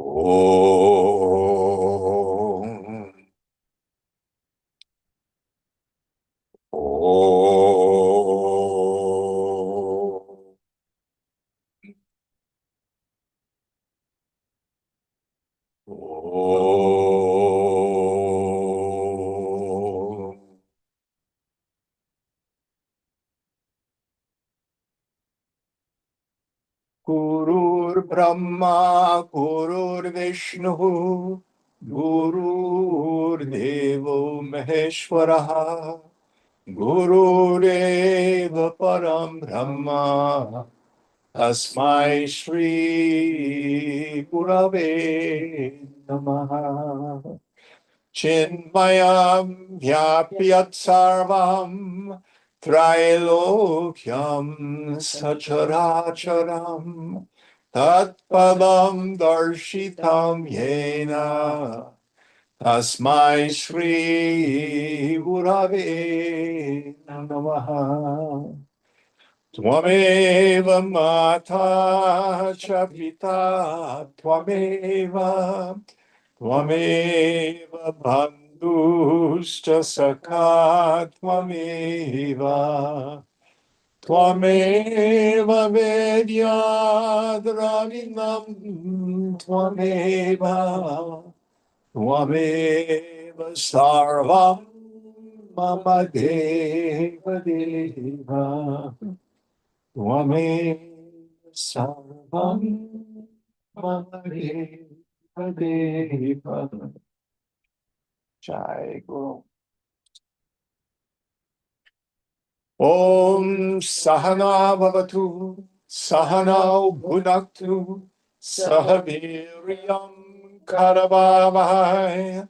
Om. Om. Om. Gurur Brahma, Gurur Vishnu, Gurur Devo Maheshwaraha, Gurureva Param Brahma, Tasmai Shri Gurave Namaha. Chinmayam Vyapyat Sarvam Trailokyam Sacharacharam Tatpadam Darshitam Yena Tasmai Shri Gurave Namaha. Tvameva Mata Cha Pita Tvameva Tvameva Bandhuscha Sakha Tvameva Tvameva Vedyad Ravinam Tvameva Tvameva Sarvam Mama Deva Deva Tvameva Sarvam Mama Deva Deva. Jai Guru. Om Sahana Bhavatu, Sahanau Bhunaktu, Sahaviryam Karavavai,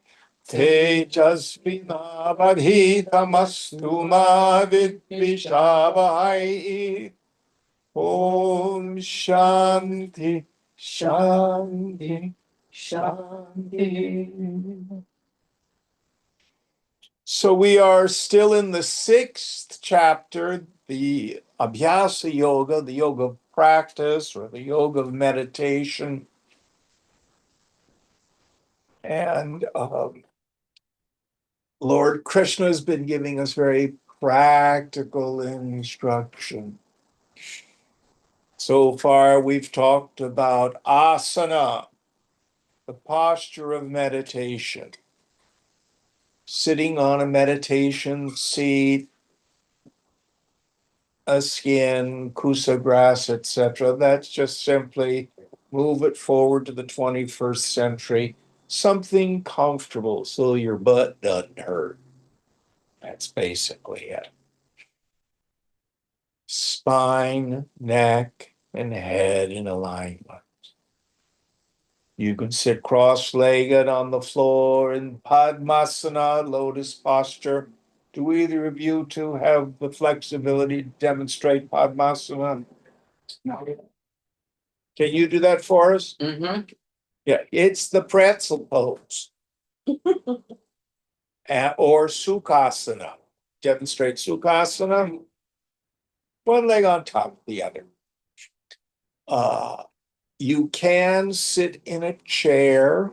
Tejasvinavadhitamastu ma vidvishavai. Om Shanti, Shanti, Shanti. So we are still in the 6th chapter, the Abhyasa Yoga, the yoga of practice or the yoga of meditation. And Lord Krishna has been giving us very practical instruction. So far, we've talked about asana, the posture of meditation, sitting on a meditation seat, a skin, kusa grass, etc. That's just simply move it forward to the 21st century. Something comfortable so your butt doesn't hurt. That's basically it. Spine, neck, and head in alignment. You can sit cross-legged on the floor in Padmasana, lotus posture. Do either of you two have the flexibility to demonstrate Padmasana? No. Can you do that for us? Mm-hmm. Yeah, it's the pretzel pose. Or Sukhasana. Demonstrate Sukhasana. One leg on top of the other. You can sit in a chair.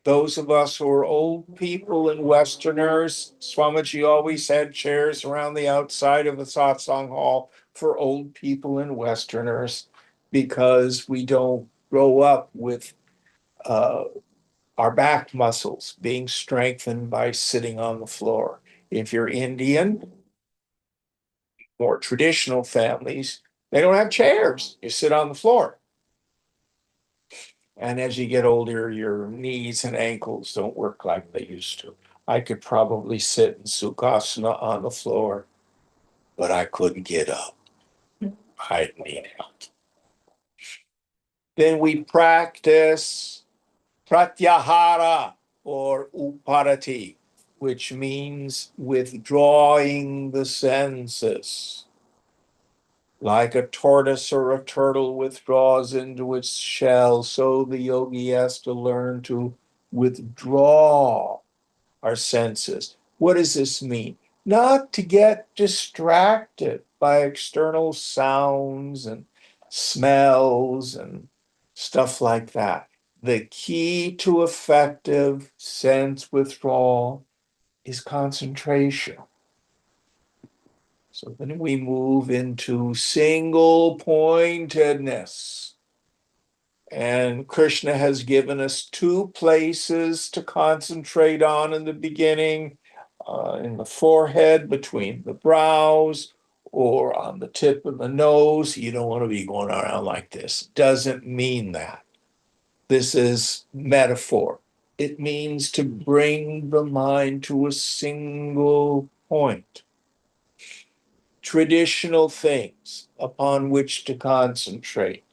Those of us who are old people and Westerners, Swamiji always had chairs around the outside of the satsang hall for old people and Westerners because we don't grow up with our back muscles being strengthened by sitting on the floor. If you're Indian, more traditional families, they don't have chairs. You sit on the floor. And as you get older, your knees and ankles don't work like they used to. I could probably sit in Sukhasana on the floor, but I couldn't get up. I'd need help. Then we practice Pratyahara or Uparati, which means withdrawing the senses. Like a tortoise or a turtle withdraws into its shell, so the yogi has to learn to withdraw our senses. What does this mean? Not to get distracted by external sounds and smells and stuff like that, The key to effective sense withdrawal is concentration. So then we move into single pointedness. And Krishna has given us two places to concentrate on in the beginning, in the forehead, between the brows, or on the tip of the nose. You don't want to be going around like this. Doesn't mean that. This is metaphor. It means to bring the mind to a single point. Traditional things upon which to concentrate.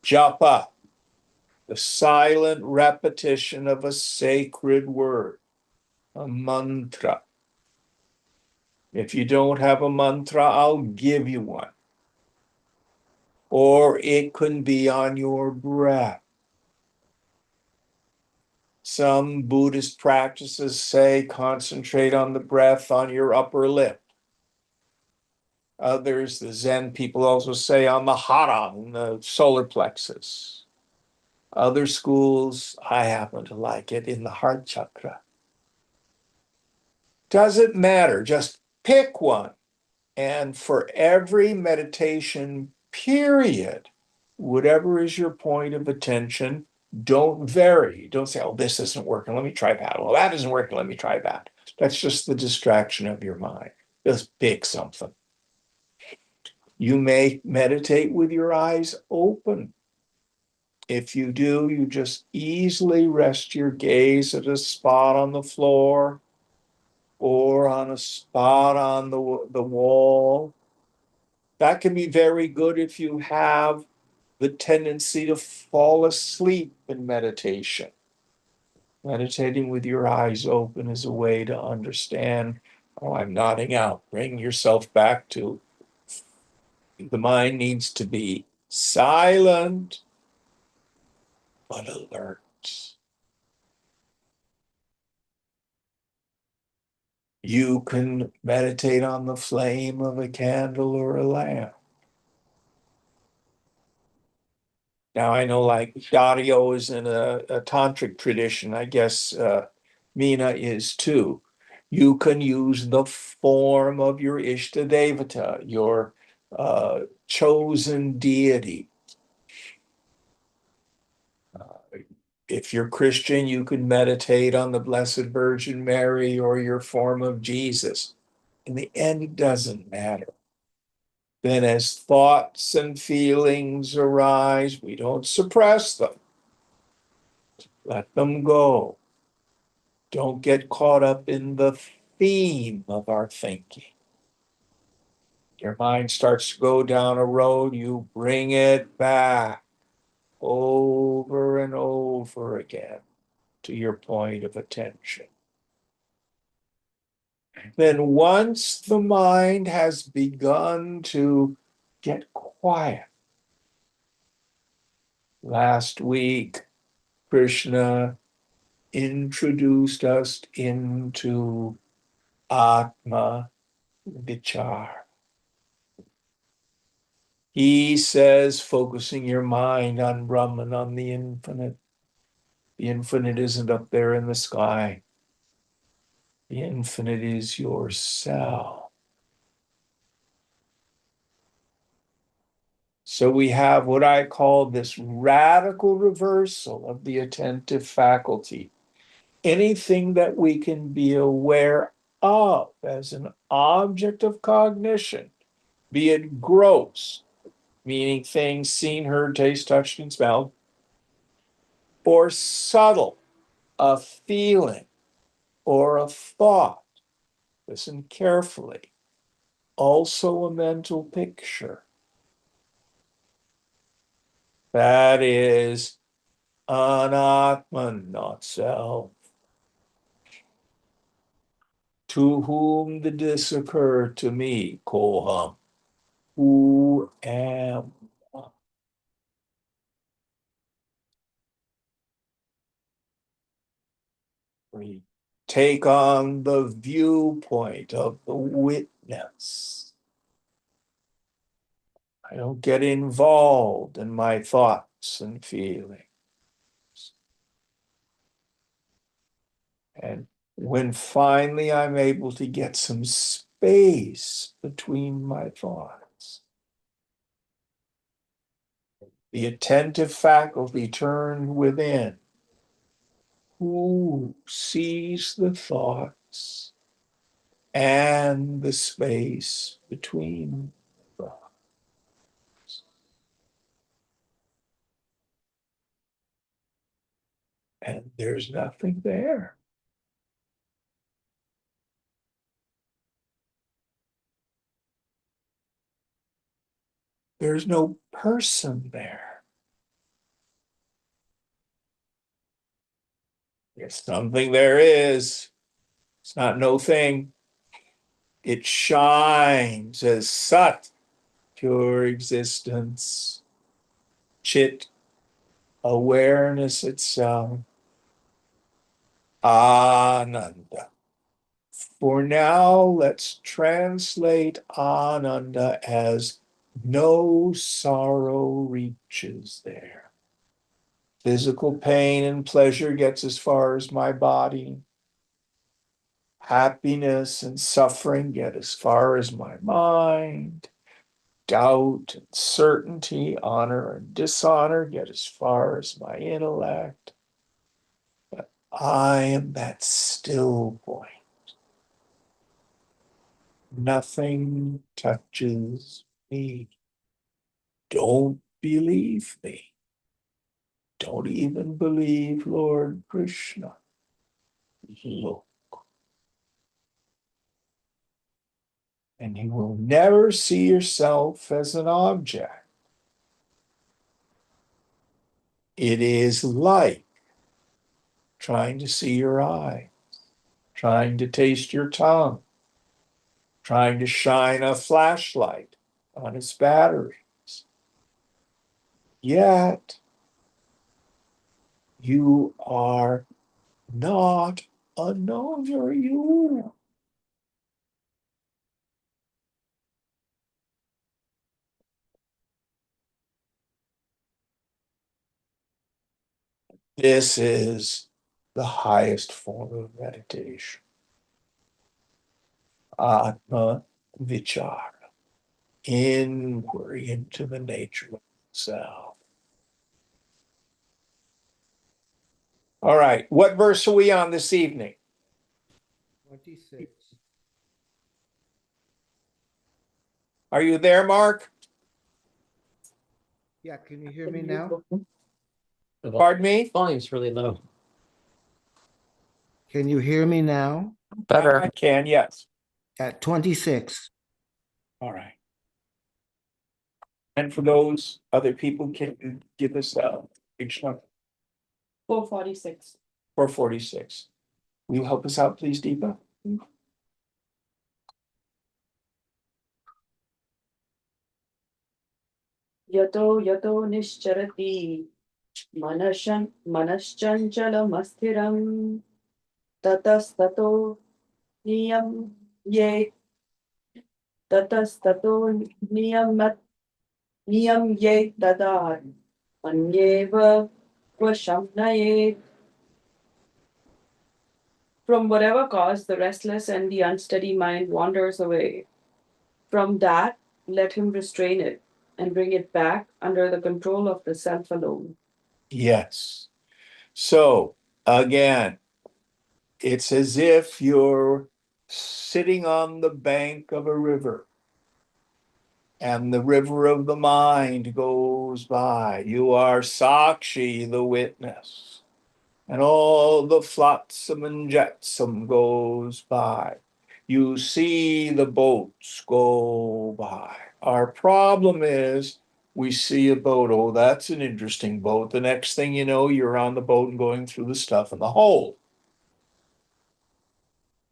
Japa, the silent repetition of a sacred word, a mantra. If you don't have a mantra, I'll give you one. Or it can be on your breath. Some Buddhist practices say concentrate on the breath on your upper lip. Others, the Zen people also say on the hara, in the solar plexus. Other schools, I happen to like it in the heart chakra. Doesn't matter, just pick one. And for every meditation period, whatever is your point of attention, don't vary. Don't say, oh, this isn't working, let me try that. Well, that isn't working, let me try that. That's just the distraction of your mind. Just pick something. You may meditate with your eyes open. If you do, you just easily rest your gaze at a spot on the floor or on a spot on the wall. That can be very good if you have the tendency to fall asleep in meditation. Meditating with your eyes open is a way to understand, oh, I'm nodding out. Bring yourself back to the mind needs to be silent but alert. You can meditate on the flame of a candle or a lamp. Now, I know like Dario is in a tantric tradition. I guess Meena is too. You can use the form of your Ishtadevata, your chosen deity. If you're Christian, you can meditate on the Blessed Virgin Mary or your form of Jesus. In the end, it doesn't matter. Then as thoughts and feelings arise, we don't suppress them. Let them go. Don't get caught up in the theme of our thinking. Your mind starts to go down a road, you bring it back over and over again to your point of attention. Then once the mind has begun to get quiet, last week, Krishna introduced us into Atma Vichar. He says, focusing your mind on Brahman, on the infinite. The infinite isn't up there in the sky. The infinite is yourself. So we have what I call this radical reversal of the attentive faculty. Anything that we can be aware of as an object of cognition, be it gross, meaning things seen, heard, taste, touched, and smelled, or subtle, a feeling or a thought. Listen carefully. Also a mental picture. That is anatman, not self. To whom did this occur? To me, koham. Who am I? We take on the viewpoint of the witness. I don't get involved in my thoughts and feelings. And when finally I'm able to get some space between my thoughts, the attentive faculty turned within, who sees the thoughts and the space between thoughts. And there's nothing there. There's no person there. There's something there is. It's not no thing. It shines as Sat, pure existence, Chit, awareness itself, Ananda. For now, let's translate Ananda as no sorrow reaches there. Physical pain and pleasure gets as far as my body. Happiness and suffering get as far as my mind. Doubt and certainty, honor and dishonor get as far as my intellect. But I am that still point. Nothing touches me. Don't believe me. Don't even believe Lord Krishna. Look. And you will never see yourself as an object. It is like trying to see your eye, trying to taste your tongue, trying to shine a flashlight on its batteries. Yet you are not a knower, you. This is the highest form of meditation. Atma Vichara, inquiry into the nature of self. All right, what verse are we on this evening? 26. Are you there, Mark? Yeah, can you hear me now? Pardon me? Volume's really low. Can you hear me now? I can, yes. At 26. All right. And for those other people, can you give us each number? 446. 446. Will you help us out, please, Deepa? Yato nishcharati manaschanchalamasthiram tatastato niyam ye tatastato niyam ye tadar anyeva vashamnaye. From whatever cause the restless and the unsteady mind wanders away, from that let him restrain it and bring it back under the control of the self alone. Yes. So again, it's as if you're sitting on the bank of a river and the river of the mind goes by. You are Sakshi, the witness, and all the flotsam and jetsam goes by. You see the boats go by. Our problem is we see a boat. Oh, that's an interesting boat. The next thing you know, you're on the boat and going through the stuff in the hold.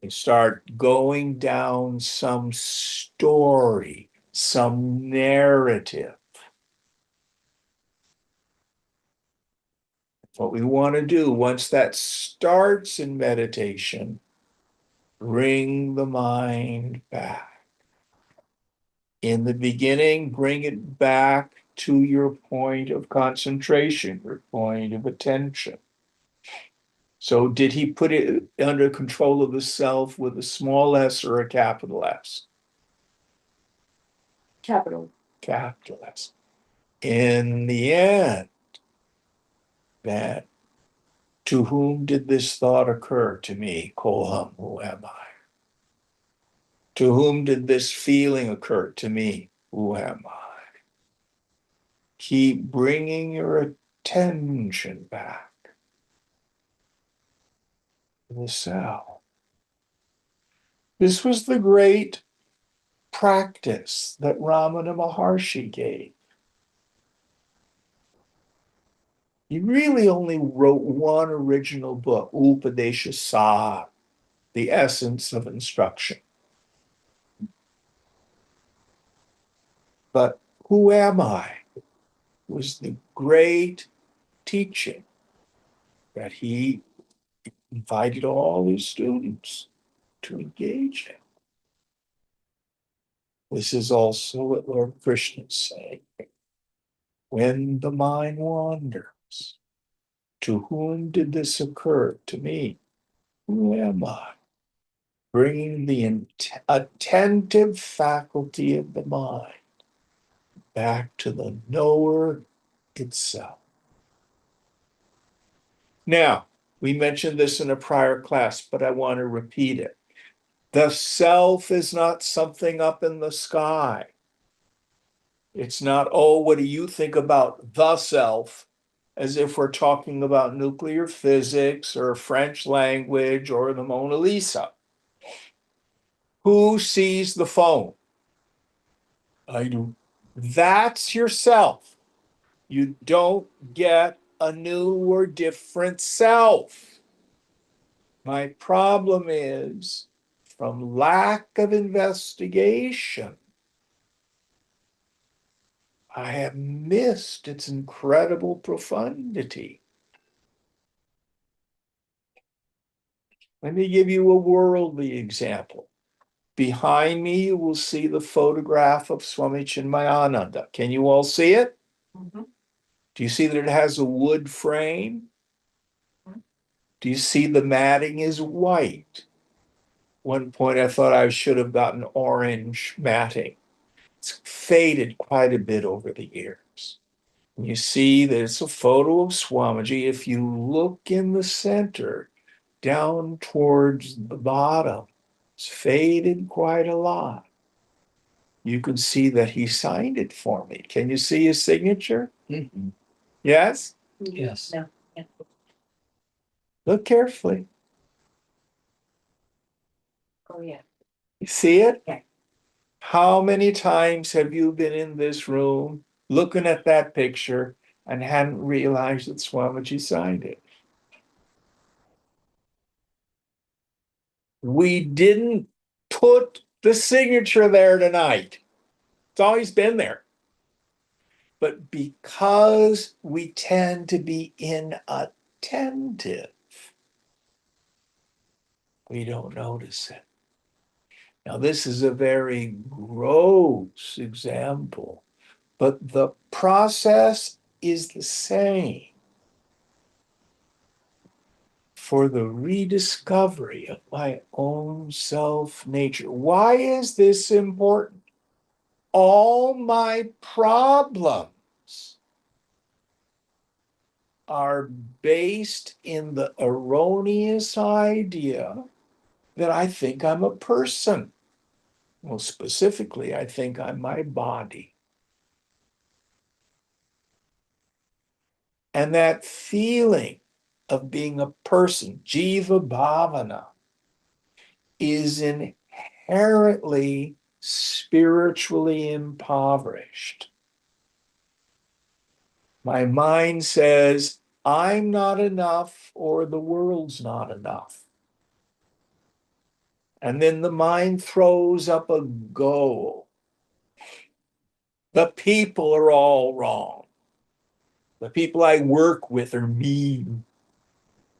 You start going down some story, some narrative. What we want to do once that starts in meditation, bring the mind back. In the beginning, bring it back to your point of concentration, your point of attention. So did he put it under control of the self with a small s or a capital S? Capital. Capital S. In the end, that to whom did this thought occur? To me, Koham, who am I? To whom did this feeling occur? To me, who am I? Keep bringing your attention back to the self. This was the great practice that Ramana Maharshi gave. He really only wrote one original book, Upadesha Saha, the essence of instruction. But who am I was the great teaching that he invited all his students to engage in. This is also what Lord Krishna is saying. When the mind wanders, to whom did this occur? To me. Who am I? Bringing the attentive faculty of the mind back to the knower itself. Now, we mentioned this in a prior class, but I want to repeat it. The self is not something up in the sky. It's not, oh, what do you think about the self? As if we're talking about nuclear physics or French language or the Mona Lisa. Who sees the phone? I do. That's yourself. You don't get a new or different self. My problem is from lack of investigation, I have missed its incredible profundity. Let me give you a worldly example. Behind me, you will see the photograph of Swami Chinmayananda. Can you all see it? Mm-hmm. Do you see that it has a wood frame? Do you see the matting is white? One point I thought I should have gotten orange matting. It's faded quite a bit over the years. You see that it's a photo of Swamiji. If you look in the center, down towards the bottom, it's faded quite a lot. You can see that he signed it for me. Can you see his signature? Mhm. Yes? Yes. No. Yeah. Look carefully. Oh, yeah. You see it? Yeah. How many times have you been in this room looking at that picture and hadn't realized that Swamiji signed it? We didn't put the signature there tonight. It's always been there. But because we tend to be inattentive, we don't notice it. Now, this is a very gross example, but the process is the same for the rediscovery of my own self nature. Why is this important? All my problems are based in the erroneous idea that I think I'm a person. Well, specifically, I think I'm my body. And that feeling of being a person, jiva bhavana, is inherently spiritually impoverished. My mind says, I'm not enough or the world's not enough. And then the mind throws up a goal. The people are all wrong. The people I work with are mean.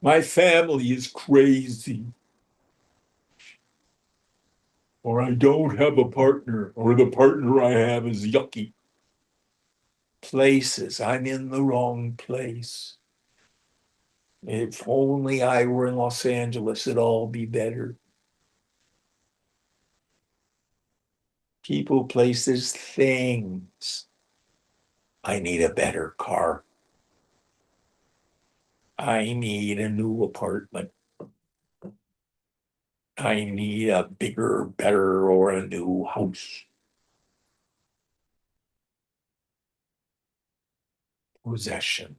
My family is crazy. Or I don't have a partner, or the partner I have is yucky. Places, I'm in the wrong place. If only I were in Los Angeles, it'd all be better. People, places, things. I need a better car. I need a new apartment. I need a bigger, better, or a new house. Possession.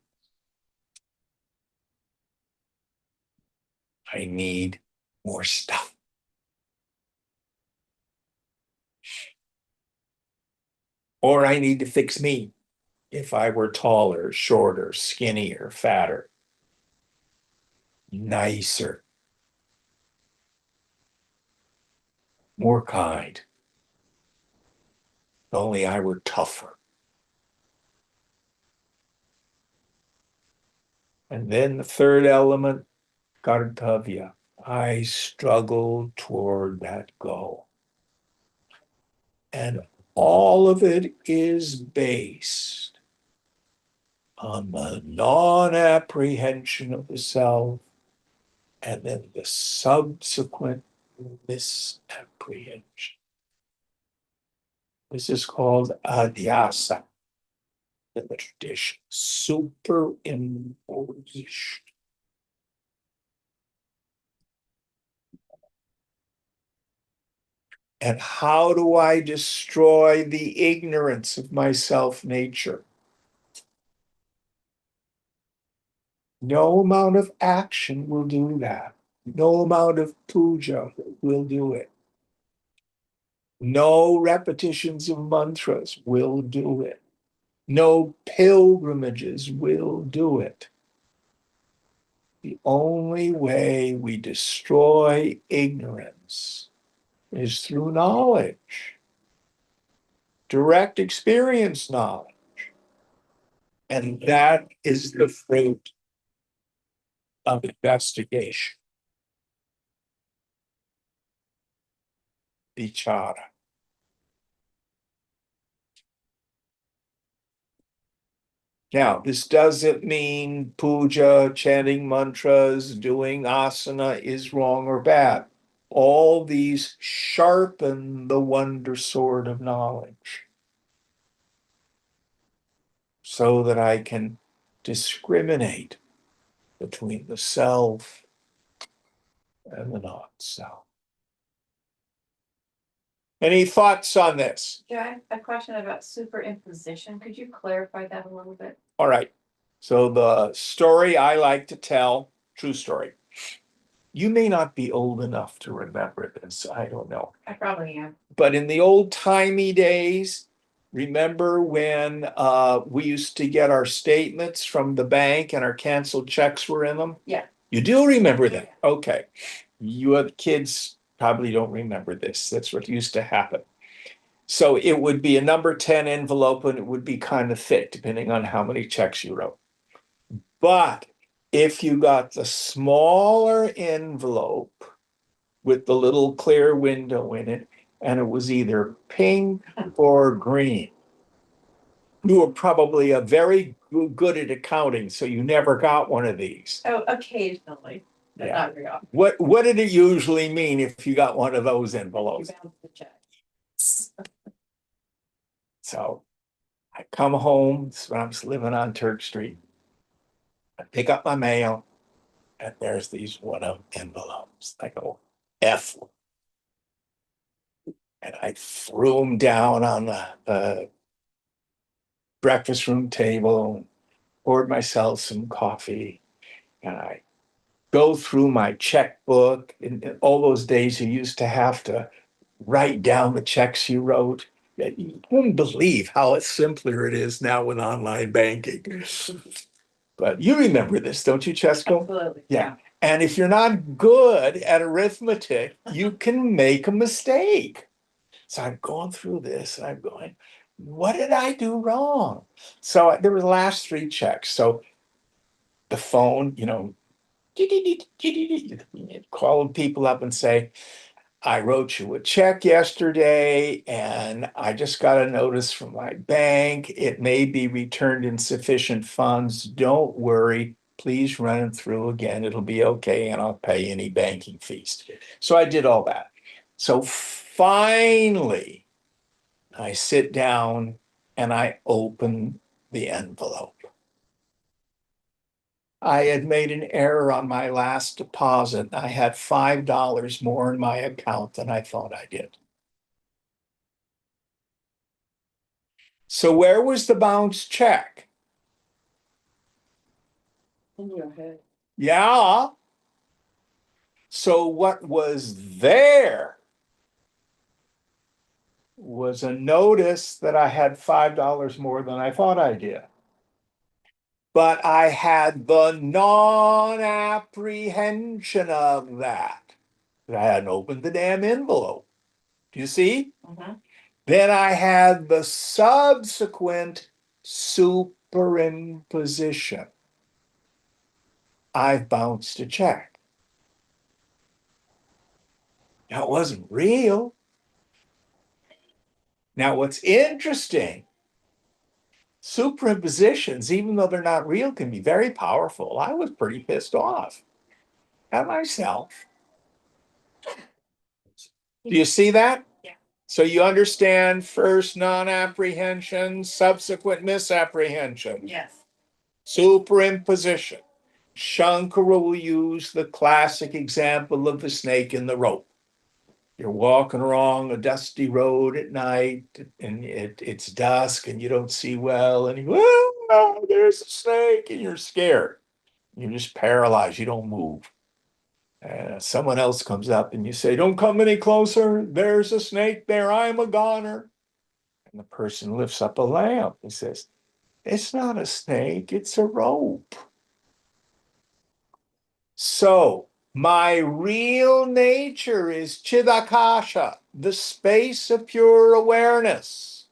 I need more stuff. Or I need to fix me if I were taller, shorter, skinnier, fatter, nicer, more kind. If only I were tougher. And then the third element, kartavya. I struggle toward that goal. And all of it is based on the non-apprehension of the self and then the subsequent misapprehension. This is called adhyasa in the tradition, superimposition. And how do I destroy the ignorance of my self nature? No amount of action will do that. No amount of puja will do it. No repetitions of mantras will do it. No pilgrimages will do it. The only way we destroy ignorance is through knowledge, direct experience knowledge. And that is the fruit of investigation, vichara. Now, this doesn't mean puja, chanting mantras, doing asana is wrong or bad. All these sharpen the wonder sword of knowledge so that I can discriminate between the self and the not self. Any thoughts on this? Yeah, I have a question about superimposition. Could you clarify that a little bit? All right. So the story I like to tell, true story. You may not be old enough to remember this. I don't know. I probably am. But in the old timey days, remember when we used to get our statements from the bank and our canceled checks were in them? Yeah. You do remember that? Okay. You other kids probably don't remember this. That's what used to happen. So it would be a number 10 envelope and it would be kind of thick depending on how many checks you wrote. But if you got the smaller envelope with the little clear window in it, and it was either pink or green, you were probably a very good at accounting, so you never got one of these. Oh, occasionally, but Yeah. not very often. What did it usually mean if you got one of those You envelopes? bounce the check. So I come home when I was living on Turk Street. I pick up my mail, and there's these one of envelopes. I go, F. And I threw them down on the breakfast room table, poured myself some coffee, and I go through my checkbook. In all those days, you used to have to write down the checks you wrote. You wouldn't believe how simpler it is now with online banking. But you remember this, don't you, Chesko? Absolutely. Yeah. And if you're not good at arithmetic, you can make a mistake. So I'm going through this and I'm going, what did I do wrong? So there were the last three checks. So the phone, calling people up and say, I wrote you a check yesterday and I just got a notice from my bank. It may be returned insufficient funds. Don't worry. Please run it through again. It'll be okay, and I'll pay any banking fees. So I did all that. So finally, I sit down and I open the envelope. I had made an error on my last deposit. I had $5 more in my account than I thought I did. So where was the bounced check? In your head. Yeah. So what was there was a notice that I had $5 more than I thought I did. But I had the non-apprehension of that. I hadn't opened the damn envelope. Do you see? Then I had the subsequent superimposition. I've bounced a check. Now, it wasn't real. Now, what's interesting, superimpositions, even though they're not real, can be very powerful. I was pretty pissed off at myself. Do you see that? Yeah. So you understand first non-apprehension, subsequent misapprehension. Yes. Superimposition. Shankara will use the classic example of the snake in the rope. You're walking along a dusty road at night and it's dusk and you don't see well, and you go, oh, there's a snake, and you're scared. You're just paralyzed. You don't move. Someone else comes up and you say, don't come any closer. There's a snake there. I'm a goner. And the person lifts up a lamp and says, it's not a snake, it's a rope. So my real nature is Chidakasha, the space of pure awareness.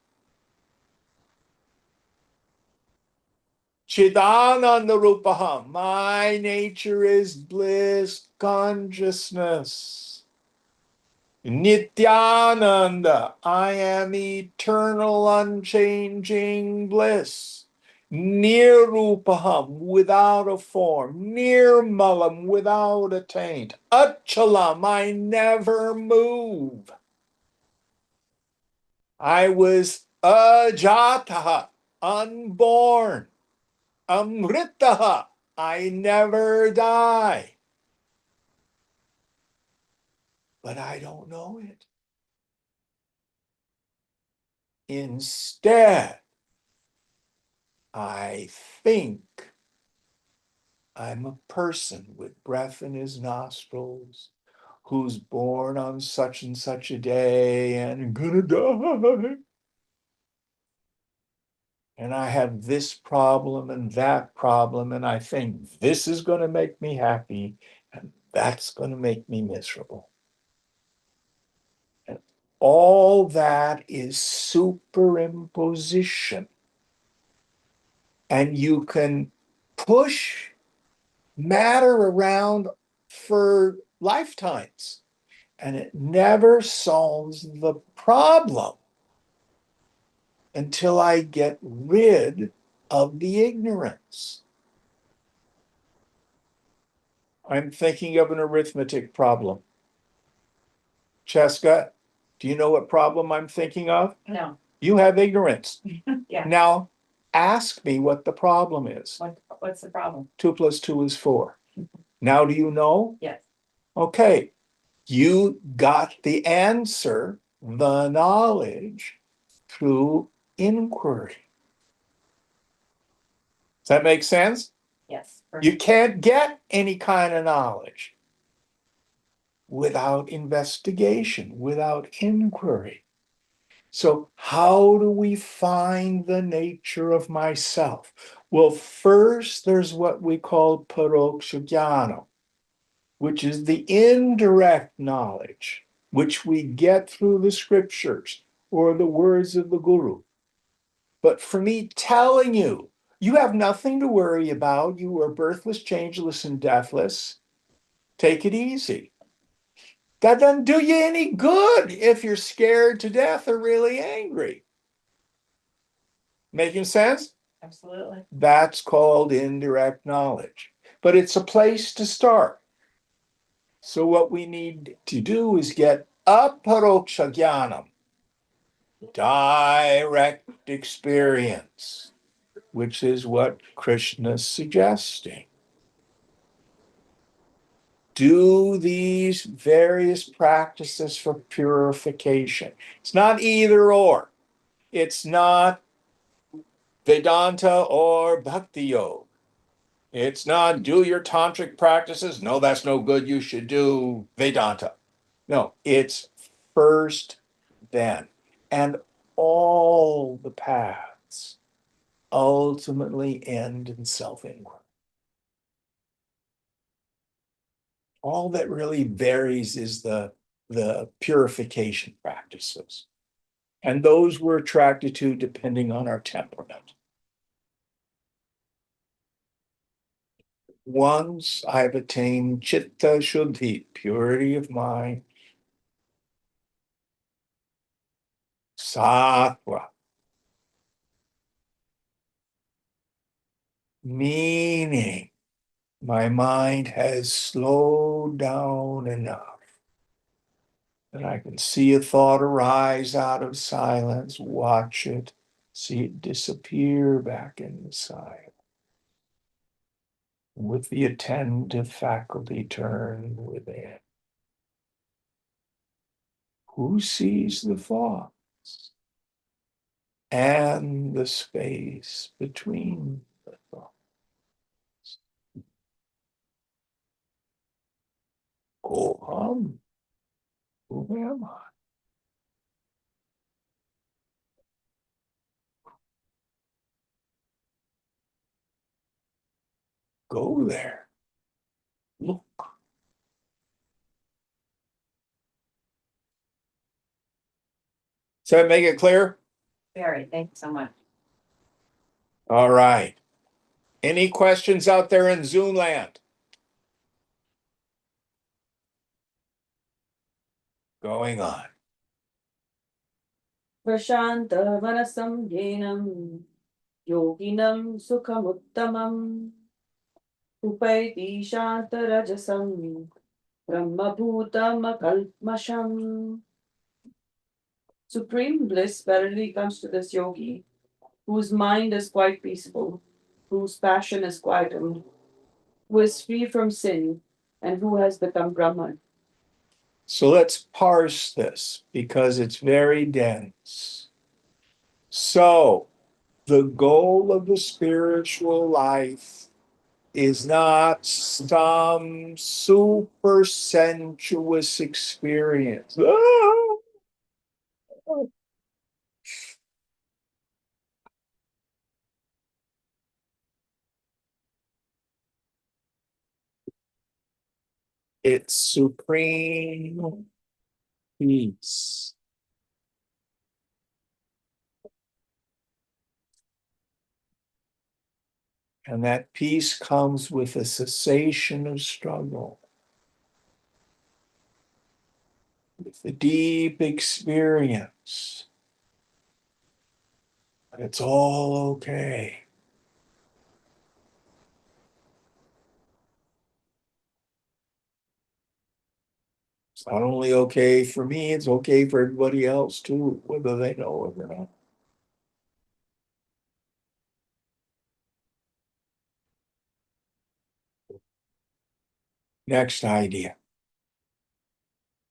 Chidananda Rupaham, my nature is bliss consciousness. Nityananda, I am eternal, unchanging bliss. Nirupaham, without a form. Nirmalam, without a taint. Achalam, I never move. I was ajataha, unborn. Amritaha, I never die. But I don't know it. Instead, I think I'm a person with breath in his nostrils who's born on such and such a day and gonna die. And I have this problem and that problem, and I think this is going to make me happy and that's going to make me miserable. And all that is superimposition. And you can push matter around for lifetimes, and it never solves the problem until I get rid of the ignorance. I'm thinking of an arithmetic problem. Cheska, do you know what problem I'm thinking of? No. You have ignorance. Yeah. Now, ask me what the problem is. What's the problem? 2 + 2 is 4. Now, do you know? Yes. Okay. You got the answer, the knowledge, through inquiry. Does that make sense? Yes. You can't get any kind of knowledge without investigation, without inquiry. So how do we find the nature of myself? Well, first, there's what we call paroksha jnana, which is the indirect knowledge, which we get through the scriptures or the words of the guru. But for me telling you, you have nothing to worry about. You are birthless, changeless, and deathless. Take it easy. That doesn't do you any good if you're scared to death or really angry. Making sense? Absolutely. That's called indirect knowledge. but it's a place to start. So what we need to do is get aparoksha jnanam, direct experience, which is what Krishna's suggesting. Do these various practices for purification. It's not either or. It's not Vedanta or Bhakti Yoga. It's not do your tantric practices. No, that's no good. You should do Vedanta. No, it's first, then. And all the paths ultimately end in self-inquiry. All that really varies is the purification practices. And those we're attracted to depending on our temperament. Once I've attained chitta shuddhi, purity of mind, sattva, meaning my mind has slowed down enough that I can see a thought arise out of silence, watch it, see it disappear back into silence. With the attentive faculty turned within. Who sees the thoughts and the space between the thoughts? Koham, who am I? Go there. Look. Does that make it clear? Very, thank you so much. All right. Any questions out there in Zoom land? Going on. Prashantavanasam yenam yoginam sukhamuttamam upaiti shantarajasam brahmabhutamakalmasham. Supreme bliss verily comes to this yogi, whose mind is quite peaceful, whose passion is quietened, who is free from sin, and who has become Brahman. So let's parse this because it's very dense. So the goal of the spiritual life is not some super sensuous experience. It's supreme peace. And that peace comes with a cessation of struggle, with the deep experience. But it's all okay. It's not only okay for me, it's okay for everybody else too, whether they know it or not. Next idea.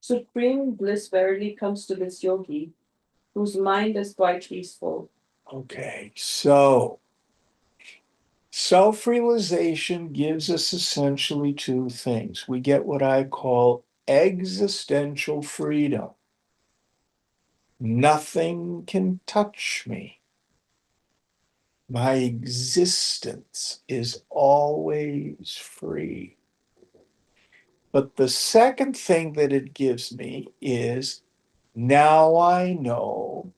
Supreme bliss verily comes to this yogi, whose mind is quite peaceful. Okay, so self-realization gives us essentially two things. We get what I call existential freedom. Nothing can touch me. My existence is always free. But the second thing that it gives me is now I know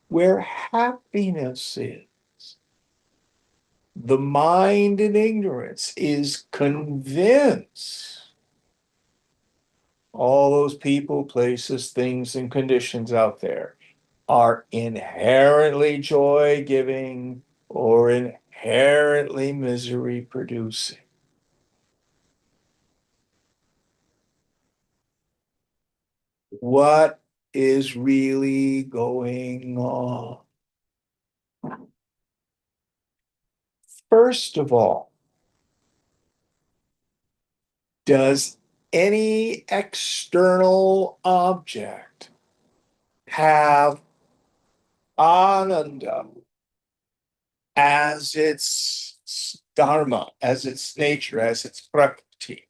where happiness is. The mind in ignorance is convinced all those people, places, things, and conditions out there are inherently joy-giving or inherently misery-producing. what is really going on. First of all, does any external object have ananda as its dharma, as its nature, as its prakriti?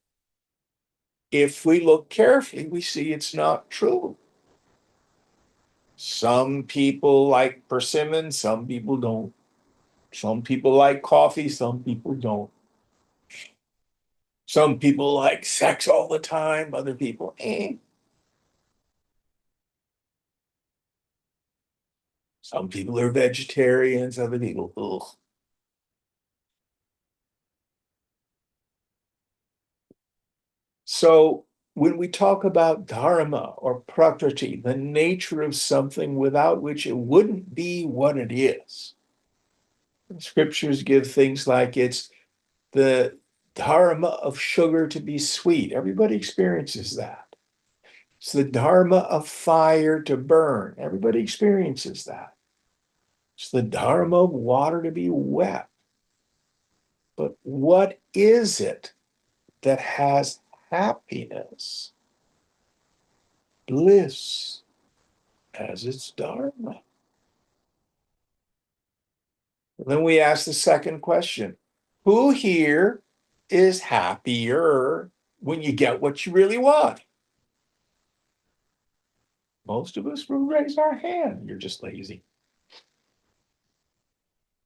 If we look carefully, we see it's not true. Some people like persimmons, some people don't. Some people like coffee, some people don't. Some people like sex all the time, other people, eh. Some people are vegetarians, other people, ugh. So when we talk about dharma or prakriti, the nature of something without which it wouldn't be what it is, scriptures give things like it's the dharma of sugar to be sweet. Everybody experiences that. It's the dharma of fire to burn. Everybody experiences that. It's the dharma of water to be wet. But what is it that has happiness, bliss as its dharma? And then we ask the second question: who here is happier when you get what you really want? Most of us will raise our hand. You're just lazy.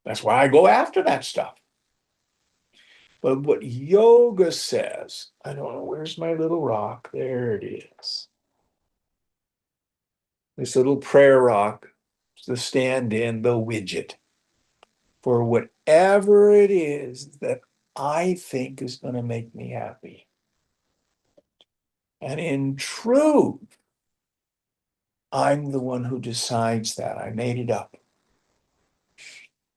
That's why I go after that stuff. But what yoga says, I don't know, where's my little rock? There it is. This little prayer rock, the stand-in, the widget for whatever it is that I think is going to make me happy. And in truth, I'm the one who decides that. I made it up.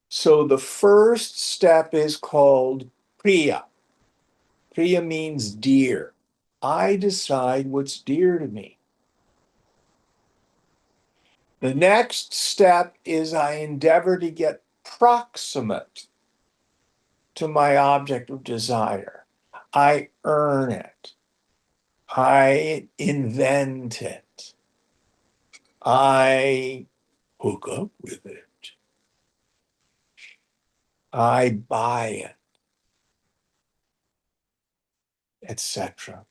So the first step is called priya. Priya means dear. I decide what's dear to me. The next step is I endeavor to get proximate to my object of desire. I earn it. I invent it. I hook up with it. I buy it, etc.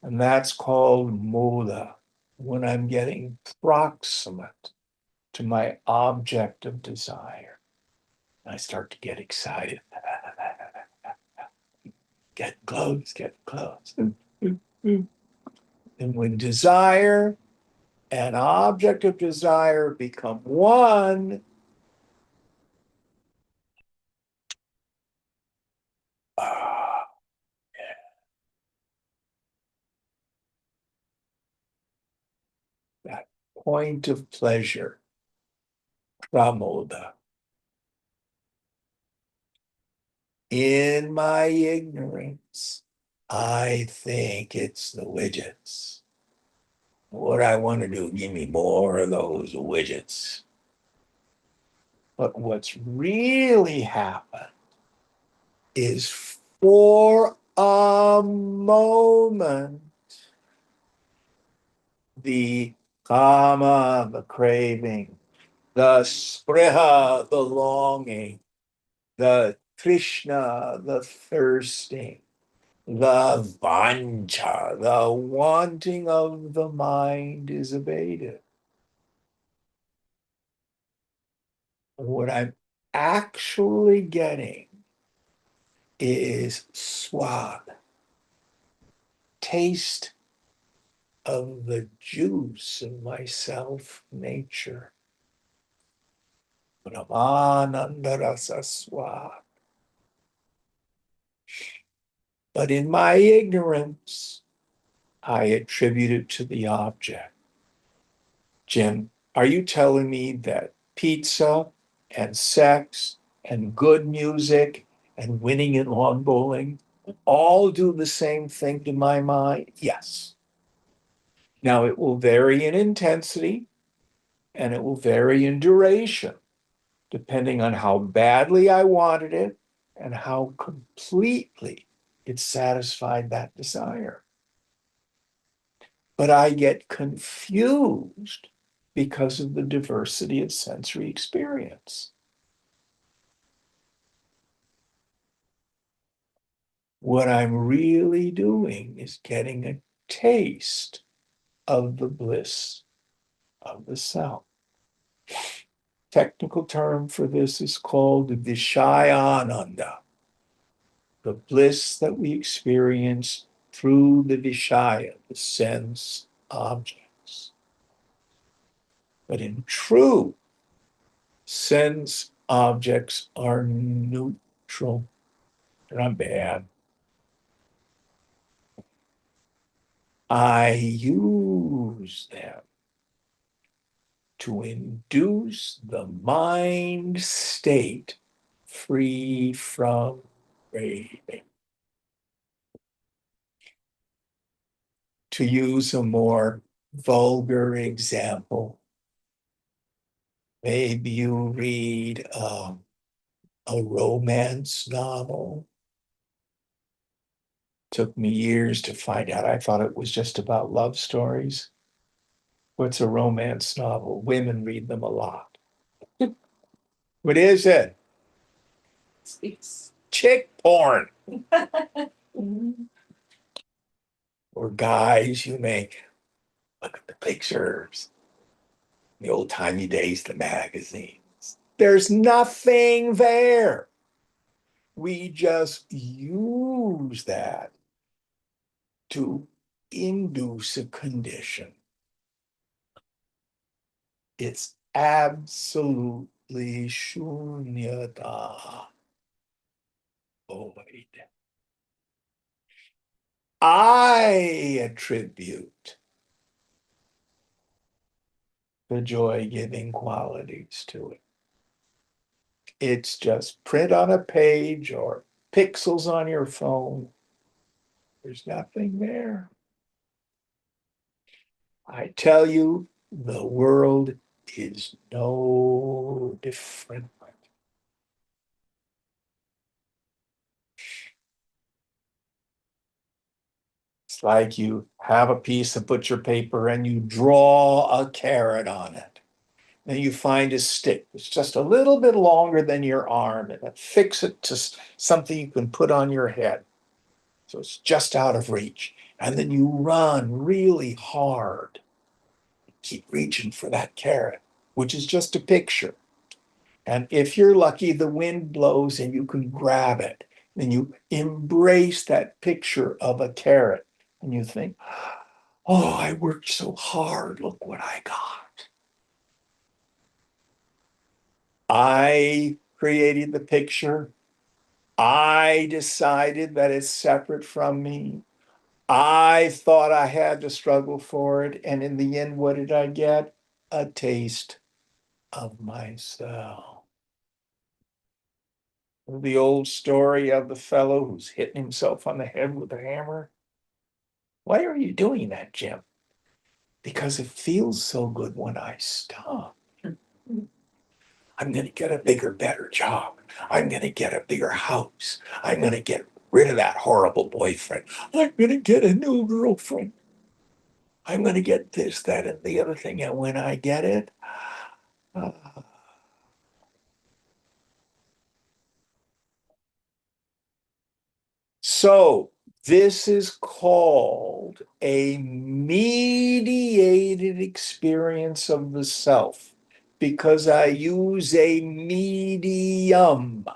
And that's called mola, when I'm getting proximate to my object of desire. I start to get excited. Get close, get close. And when desire and object of desire become one, ah, that point of pleasure, pramoda. In my ignorance, I think it's the widgets. What I want to do, give me more of those widgets. But what's really happened is for a moment, the kama, the craving, the spriha, the longing, the trishna, the thirsting, the vancha, the wanting of the mind is abated. What I'm actually getting is swad, taste of the juice of my self nature. Brahmanandarasa swad. But in my ignorance, I attribute it to the object. Jim, are you telling me that pizza and sex and good music and winning in lawn bowling all do the same thing to my mind? Yes. Now, it will vary in intensity and it will vary in duration, depending on how badly I wanted it and how completely it satisfied that desire. But I get confused because of the diversity of sensory experience. What I'm really doing is getting a taste of the bliss of the self. Technical term for this is called Vishayananda, the bliss that we experience through the Vishaya, the sense objects. But in truth, sense objects are neutral. They're not bad. I use them to induce the mind state free from craving. To use a more vulgar example, maybe you read a romance novel. Took me years to find out. I thought it was just about love stories. What's a romance novel? Women read them a lot. What is it? It's Chick porn. Or guys, you make look at the pictures. The old timey days, the magazines. There's nothing there. We just use that to induce a condition. It's absolutely shunyata, void. I attribute the joy-giving qualities to it. It's just print on a page or pixels on your phone. There's nothing there. I tell you, the world is no different. It's like you have a piece of butcher paper and you draw a carrot on it. Then you find a stick that's just a little bit longer than your arm and affix it to something you can put on your head. So it's just out of reach. And then you run really hard. Keep reaching for that carrot, which is just a picture. And if you're lucky, the wind blows and you can grab it. Then you embrace that picture of a carrot and you think, oh, I worked so hard. Look what I got. I created the picture. I decided that it's separate from me. I thought I had to struggle for it. And in the end, what did I get? A taste of myself. The old story of the fellow who's hitting himself on the head with a hammer. Why are you doing that, Jim? Because it feels so good when I stop. I'm going to get a bigger, better job. I'm going to get a bigger house. I'm going to get rid of that horrible boyfriend. I'm going to get a new girlfriend. I'm going to get this, that, and the other thing. And when I get it, uh, so this is called a mediated experience of the self because I use a medium,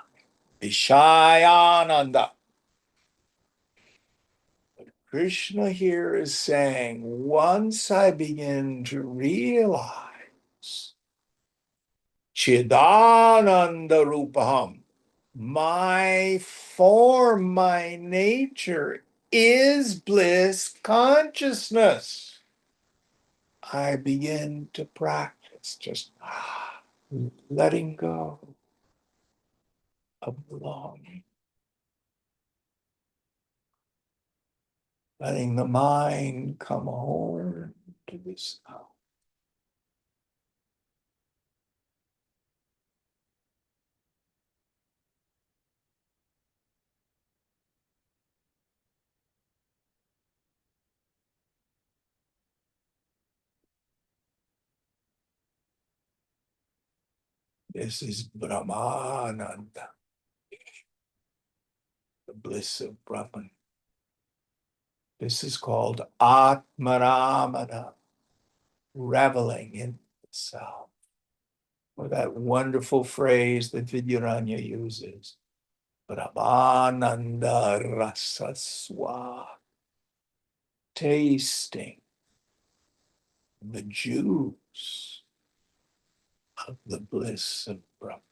Vishayananda. Krishna here is saying, once I begin to realize Chidananda Rupaham, my form, my nature is bliss consciousness. I begin to practice just letting go of belonging, letting the mind come home, to this now. This is Brahmananda, the bliss of Brahman. This is called Atmaramana, reveling in itself. Or that wonderful phrase that Vidyaranya uses, Brahmananda Rasaswa, tasting the juice of the bliss of Brahman.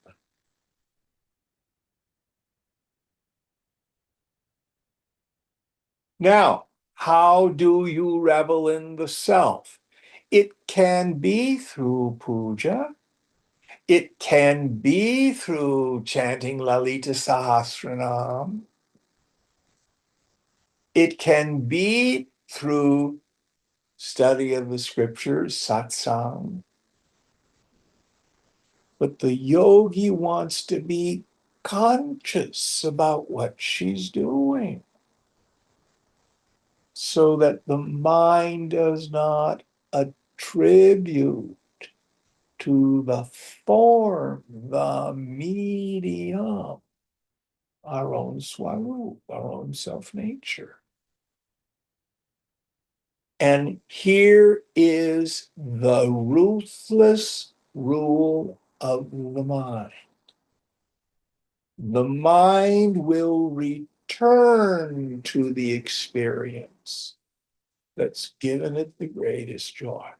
Now, how do you revel in the self? It can be through puja. It can be through chanting Lalita Sahasranam. It can be through study of the scriptures, satsang. But the yogi wants to be conscious about what she's doing so that the mind does not attribute to the form, the medium, our own swarup, our own self-nature. And here is the ruthless rule of the mind. The mind will return to the experience that's given it the greatest joy.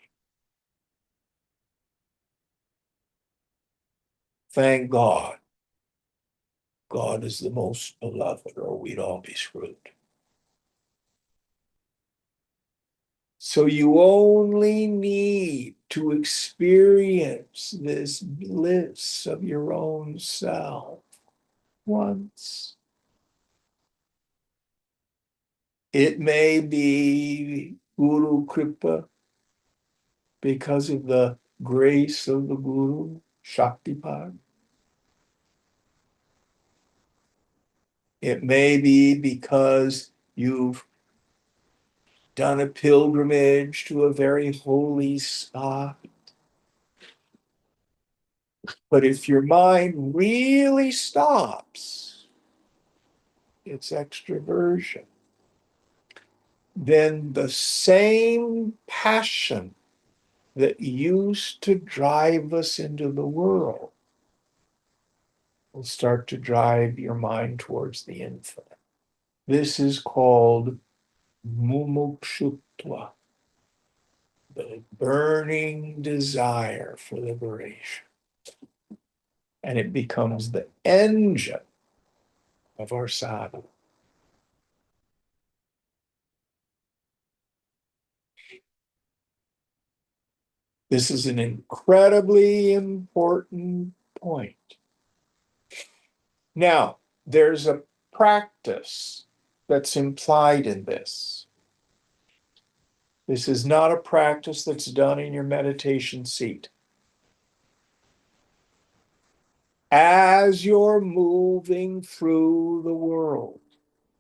Thank God. God is the most beloved, or we'd all be screwed. So you only need to experience this bliss of your own self once. It may be Guru Kripa because of the grace of the Guru, Shaktipat. It may be because you've done a pilgrimage to a very holy spot. But if your mind really stops its extroversion, then the same passion that used to drive us into the world will start to drive your mind towards the infinite. This is called mumukshutva, the burning desire for liberation. And it becomes the engine of our sadhana. This is an incredibly important point. Now, there's a practice that's implied in this. This is not a practice that's done in your meditation seat. As you're moving through the world,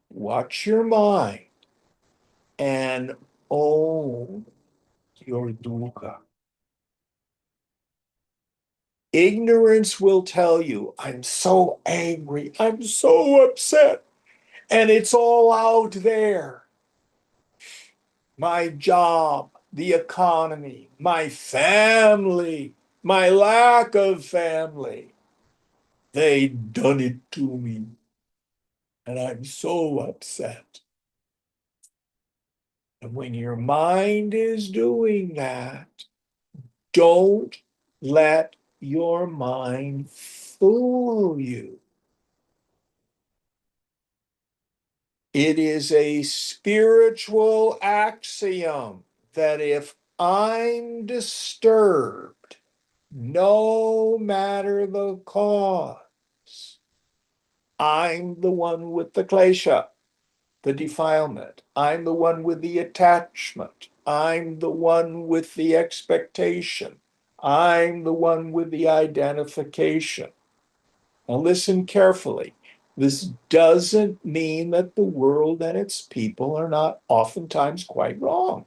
watch your mind and own your dukkha. Ignorance will tell you, I'm so angry, I'm so upset, and it's all out there. My job, the economy, my family, my lack of family. They done it to me, and I'm so upset. And when your mind is doing that, don't let your mind fool you. It is a spiritual axiom that if I'm disturbed, no matter the cause, I'm the one with the klesha. the defilement. I'm the one with the attachment. I'm the one with the expectation. I'm the one with the identification. Now, listen carefully. This doesn't mean that the world and its people are not oftentimes quite wrong.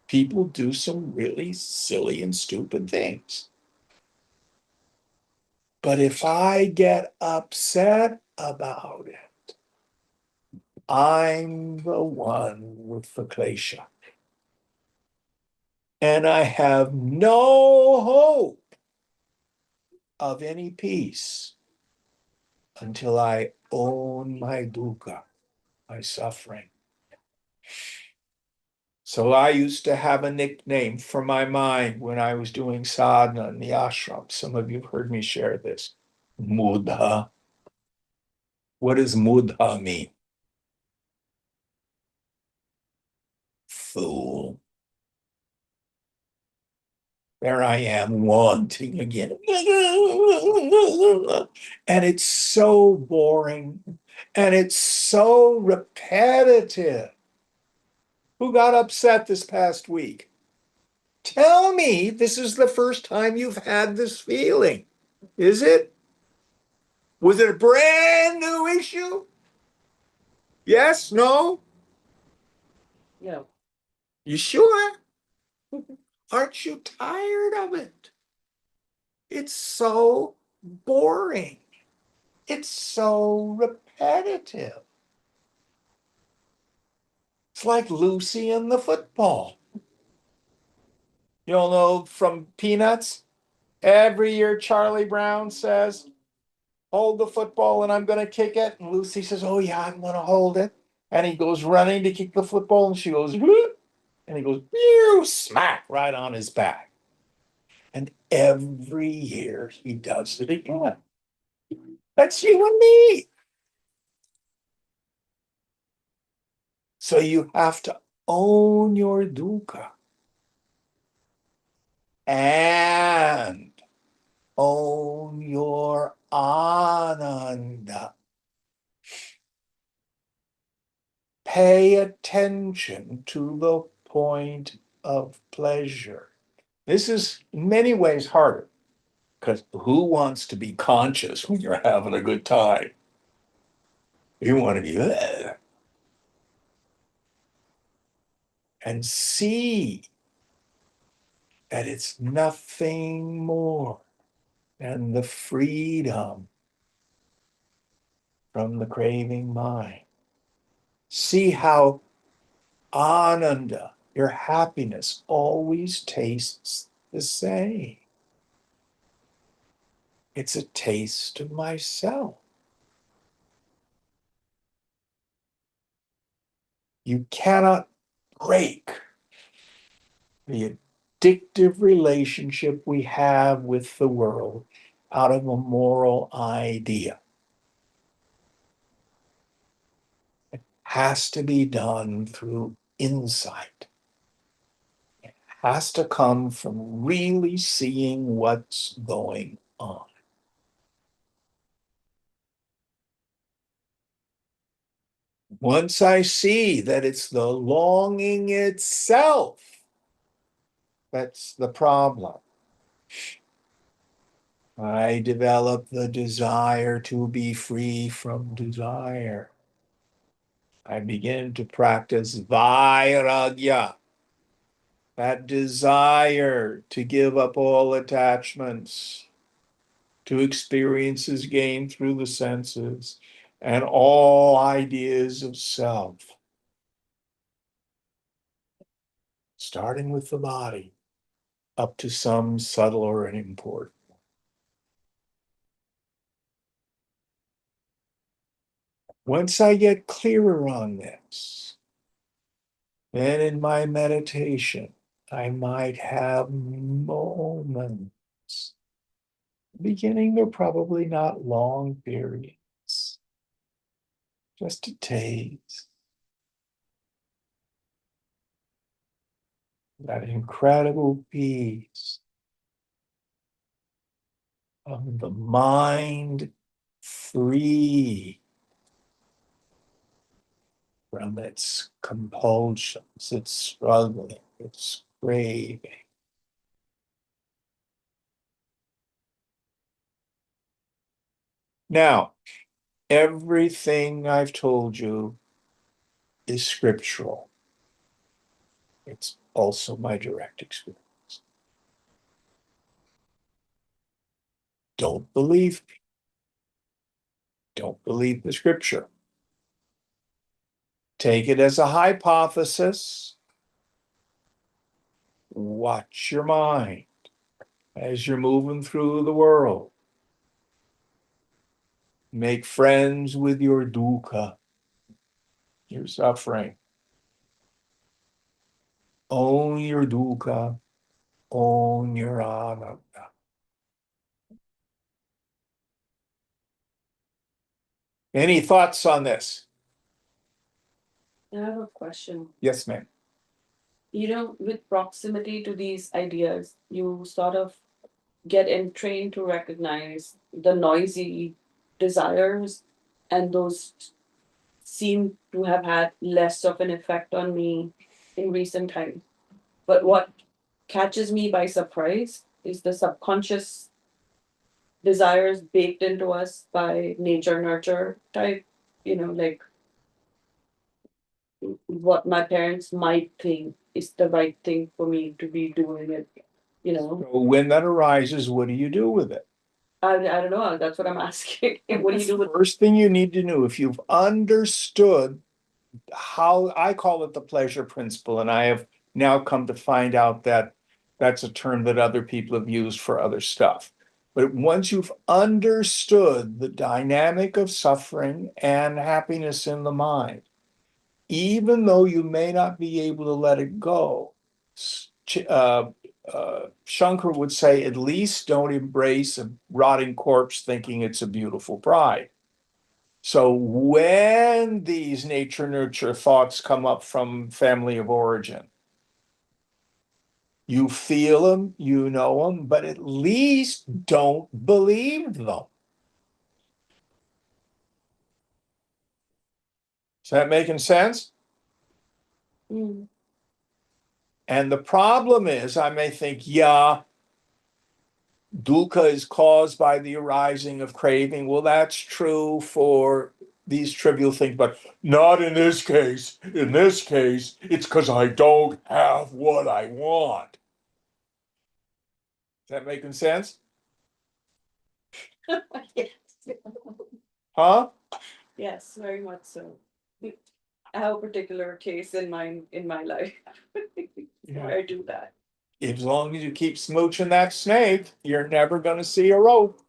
People do some really silly and stupid things. But if I get upset about it, I'm the one with the klesha. And I have no hope of any peace until I own my dukkha, my suffering. So I used to have a nickname for my mind when I was doing sadhana in the ashram. Some of you have heard me share this. Mudha. What does mudha mean? Fool. There I am wanting again. And it's so boring. And it's so repetitive. Who got upset this past week? Tell me this is the first time you've had this feeling. Is it? Was it a brand new issue? Yes? No? Yeah. You sure? Aren't you tired of it? It's so boring. It's so repetitive. It's like Lucy and the football. You all know from Peanuts? Every year Charlie Brown says, hold the football and I'm going to kick it. And Lucy says, oh yeah, I'm going to hold it. And he goes running to kick the football and she goes, whoop, and he goes, pew, smack right on his back. And every year he does it again. That's you and me. So you have to own your dukkha and own your ananda. Pay attention to the point of pleasure. This is in many ways harder because who wants to be conscious when you're having a good time? You want to be there and see that it's nothing more than the freedom from the craving mind. See how ananda, your happiness, always tastes the same. It's a taste of myself. You cannot break the addictive relationship we have with the world out of a moral idea. It has to be done through insight. It has to come from really seeing what's going on. Once I see that it's the longing itself that's the problem, I develop the desire to be free from desire. I begin to practice vairagya, that desire to give up all attachments to experiences gained through the senses and all ideas of self, starting with the body up to some subtler and important. Once I get clearer on this, then in my meditation, I might have moments. Beginning, they're probably not long periods, just a taste. That incredible peace of the mind free from its compulsions, its struggling, its craving. Now, everything I've told you is scriptural. It's also my direct experience. Don't believe me. Don't believe the scripture. Take it as a hypothesis. Watch your mind as you're moving through the world. Make friends with your dukkha, your suffering. Own your dukkha, own your anatta. Any thoughts on this? I have a question. Yes, ma'am. With proximity to these ideas, you sort of get entrained to recognize the noisy desires, and those seem to have had less of an effect on me in recent times. But what catches me by surprise is the subconscious desires baked into us by nature nurture type, like what my parents might think is the right thing for me to be doing it. So when that arises, what do you do with it? I don't know. That's what I'm asking. What do you do with First thing you need to know, if you've understood how I call it the pleasure principle, and I have now come to find out that that's a term that other people have used for other stuff. But once you've understood the dynamic of suffering and happiness in the mind, even though you may not be able to let it go, Shankar would say, at least don't embrace a rotting corpse thinking it's a beautiful bride. So when these nature nurture thoughts come up from family of origin, you feel them, you know them, but at least don't believe them. Is that making sense? Mm. And the problem is, I may think, yeah, dukkha is caused by the arising of craving. Well, that's true for these trivial things, but not in this case. In this case, it's because I don't have what I want. Is that making sense? Yes. Huh? Yes, very much so. I have a particular case in mind in my life where I do that. As long as you keep smooching that snake, you're never going to see a rope.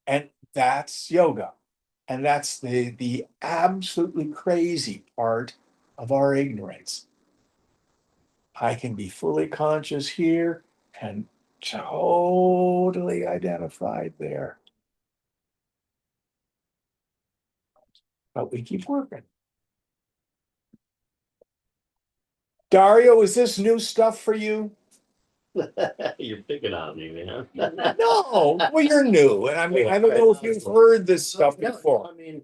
And that's yoga. And that's the absolutely crazy part of our ignorance. I can be fully conscious here and totally identified there. But we keep working. Dario, is this new stuff for you? You're picking on me, man. No, well, you're new. And I mean, I don't know if you've heard this stuff No, before. I mean,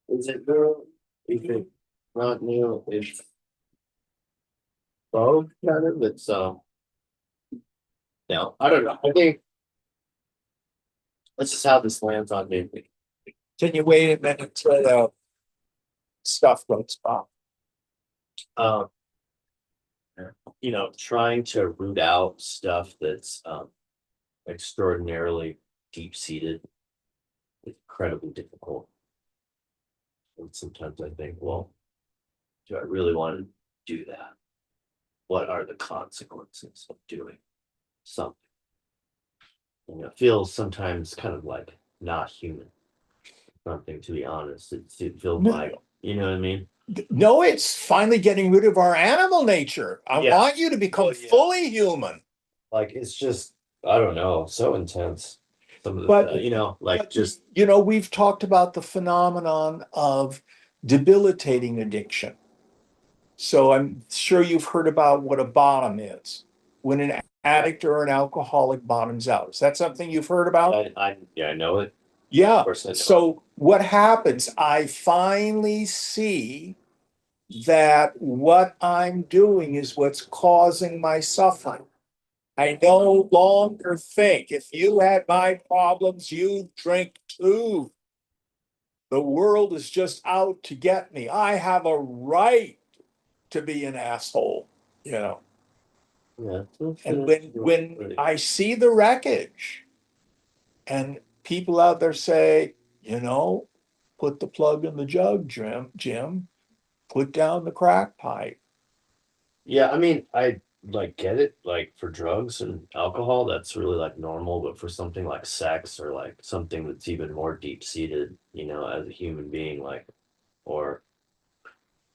is it new? Is it not new? It's both kind of. It's no, I don't know. I think this is how this lands on me. Can you wait a minute until the stuff goes by? Um, trying to root out stuff that's extraordinarily deep seated is incredibly difficult. And sometimes I think, well, do I really want to do that? What are the consequences of doing something? It feels sometimes kind of like not human. Something, to be honest. It feels No. like, you know what I mean? No, it's finally getting rid of our animal nature. I Yeah. want you to become Oh, yeah. fully human. Like it's just, I don't know, so intense. Some of the, But- like just We've talked about the phenomenon of debilitating addiction. So I'm sure you've heard about what a bottom is. When an addict or an alcoholic bottoms out. Is that something you've heard about? Yeah, I know it. Yeah, course I know. so what happens, I finally see that what I'm doing is what's causing my suffering. I no longer think if you had my problems, you'd drink too. The world is just out to get me. I have a right to be an asshole, you know. Yeah. And when I see the wreckage and people out there say, you know, put the plug in the jug, Jim, put down the crack pipe. Yeah, I mean, I like get it, like for drugs and alcohol, that's really like normal, but for something like sex or like something that's even more deep seated, as a human being, like, or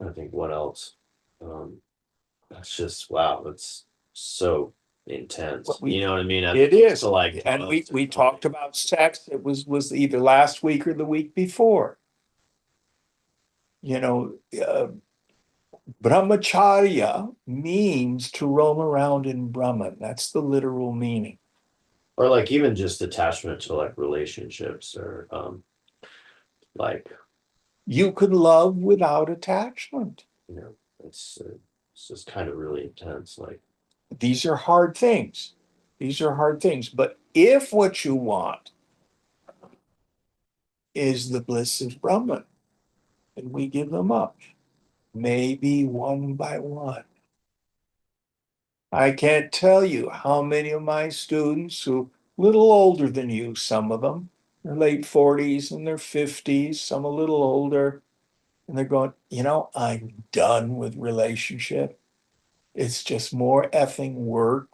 I think what else? Um, that's just wow, that's so intense. What we- You know what I mean? It is. So like, And we talked about sex. It was either last week or the week before. You know, brahmacharya means to roam around in Brahman. That's the literal meaning. or like even just attachment to like relationships or like You can love without attachment. you know, it's uh, it's just kind of really intense. Like, These are hard things. These are hard things. But if what you want is the bliss of Brahman, and we give them up, maybe one by one. I can't tell you how many of my students who little older than you, some of them, their late 40s and their 50s, some a little older, and they're going, I'm done with relationship. It's just more effing work